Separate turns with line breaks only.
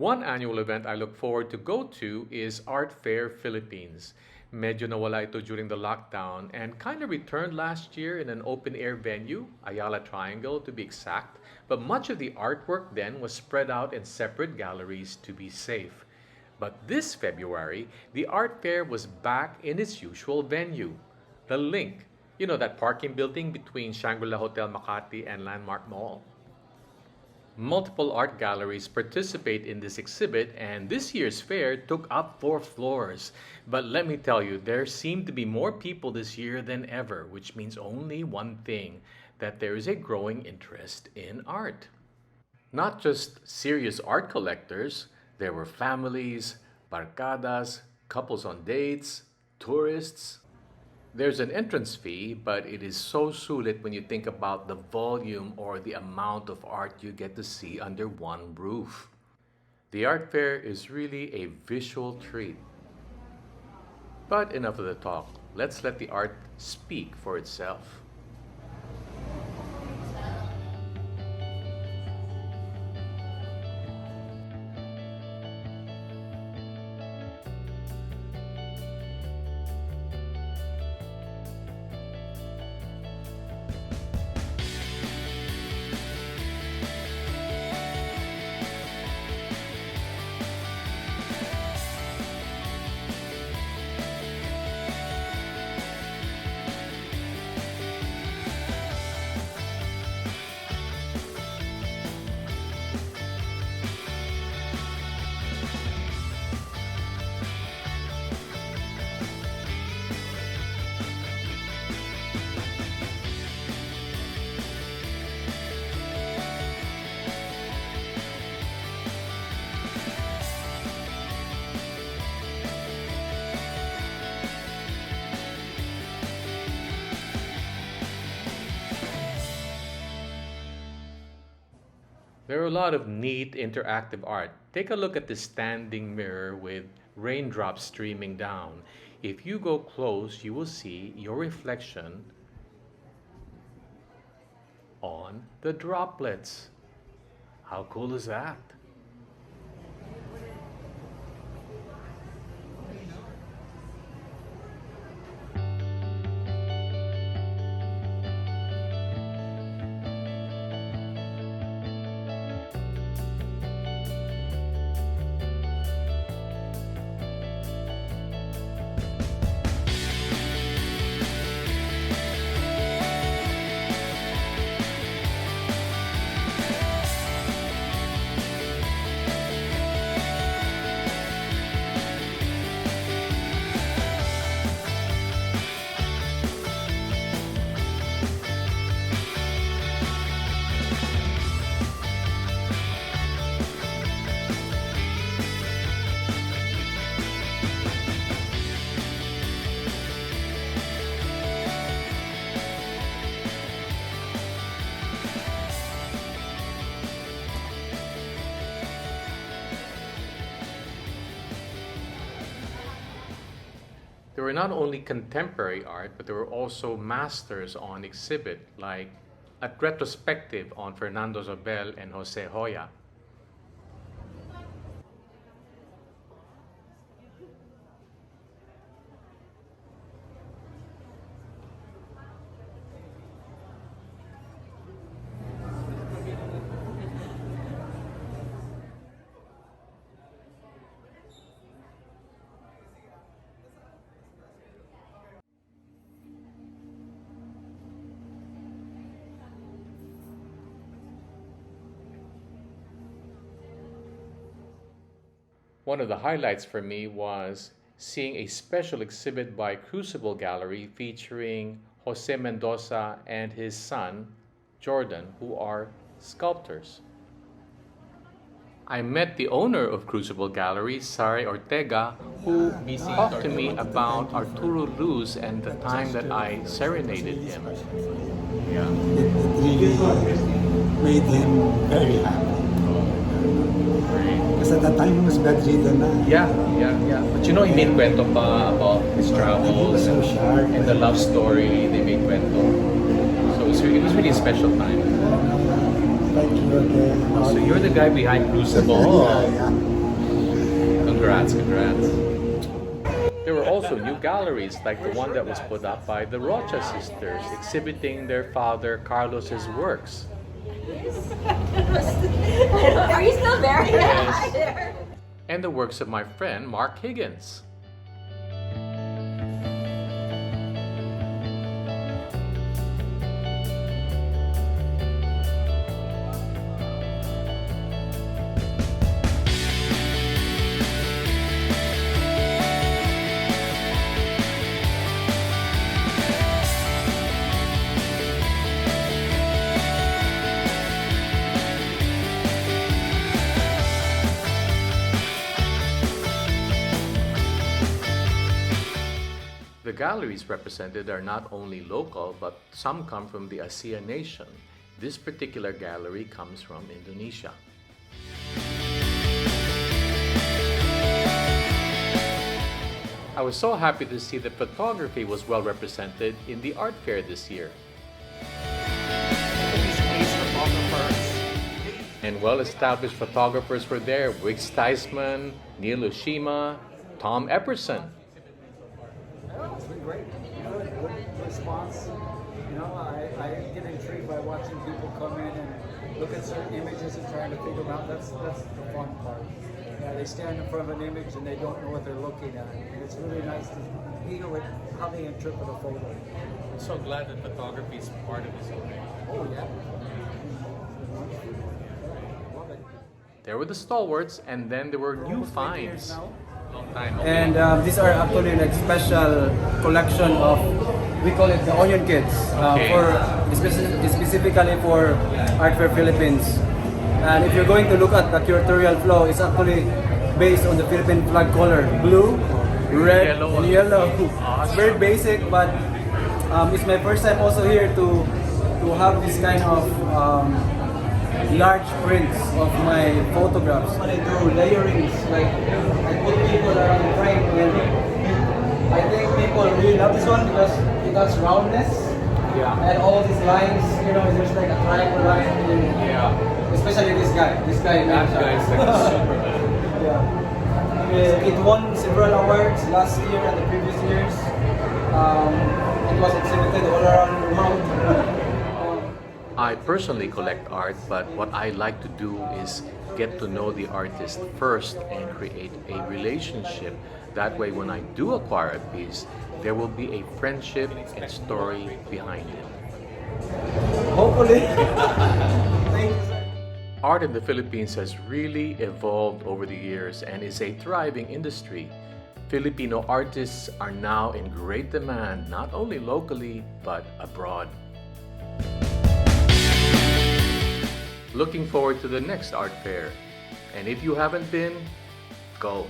One annual event I look forward to go to is Art Fair Philippines. Medyo nawala ito during the lockdown and kind of returned last year in an open air venue, Ayala Triangle to be exact, but much of the artwork then was spread out in separate galleries to be safe. But this February, the art fair was back in its usual venue, the Link. You know, that parking building between Shangri-La Hotel Makati and Landmark Mall. Multiple art galleries participate in this exhibit, and this year's fair took up 4 floors. But let me tell you, there seem to be more people this year than ever, which means only one thing, that there is a growing interest in art. Not just serious art collectors, there were families, barcadas, couples on dates, tourists. There's an entrance fee, but it is so sulit when you think about the volume or the amount of art you get to see under one roof. The art fair is really a visual treat. But enough of the talk. Let's let the art speak for itself. There are a lot of neat interactive art. Take a look at this standing mirror with raindrops streaming down. If you go close, you will see your reflection on the droplets. How cool is that? There were not only contemporary art, but there were also masters on exhibit, like a retrospective on Fernando Zobel and Jose Hoya. One of the highlights for me was seeing a special exhibit by Crucible Gallery featuring Jose Mendoza and his son, Jordan, who are sculptors. I met the owner of Crucible Gallery, Sari Ortega, who talked to me about Arturo Luz and the time that I serenaded him.
Yeah. It really made him very happy. Because at that time he was bedridden na.
Yeah. But you know, he made kwento pa about his travels
so sharp.
and the love story. They made kwento. So it was really a special time.
Thank you again.
So you're the guy behind Crucible.
Yeah.
Congrats, congrats. There were also new galleries like the one that was put up by the Rocha sisters, exhibiting their father Carlos's works.
Are you still there?
Yes.
There.
And the works of my friend Mark Higgins. The galleries represented are not only local, but some come from the ASEAN nation. This particular gallery comes from Indonesia. I was so happy to see that photography was well represented in the art fair this year. And well-established photographers were there: Wiggs Theismann, Neil Oshima, Tom Epperson.
It's been great. Good response. You know, I get intrigued by watching people come in and look at certain images and trying to figure them out. That's the fun part. Yeah, they stand in front of an image and they don't know what they're looking at. And it's really nice to hear what, how they interpret a photo.
I'm so glad that photography is part of this event.
Oh yeah. Love it.
There were the stalwarts, and then there were new finds. Long time.
And these are actually like special collection of, we call it the Onion Kits,
Okay.
specifically for Art Fair Philippines. And if you're going to look at the curatorial flow, it's actually based on the Philippine flag color: blue, red,
Yellow.
and yellow.
Awesome.
It's very basic, but it's my first time also here to have this kind of large prints of my photographs. What I do, layerings, like I put people around the frame, and I think people really love this one because it has roundness.
Yeah.
And all these lines, you know, there's like a triangle line,
Yeah.
especially this guy.
That guy's like a Superman.
Yeah. It won several awards last year and the previous years. It was exhibited all around the world.
I personally collect art, but what I like to do is get to know the artist first and create a relationship. That way, when I do acquire a piece, there will be a friendship and story behind it.
Hopefully. Thank you, sir.
Art in the Philippines has really evolved over the years and is a thriving industry. Filipino artists are now in great demand, not only locally, but abroad. Looking forward to the next art fair. And if you haven't been, go.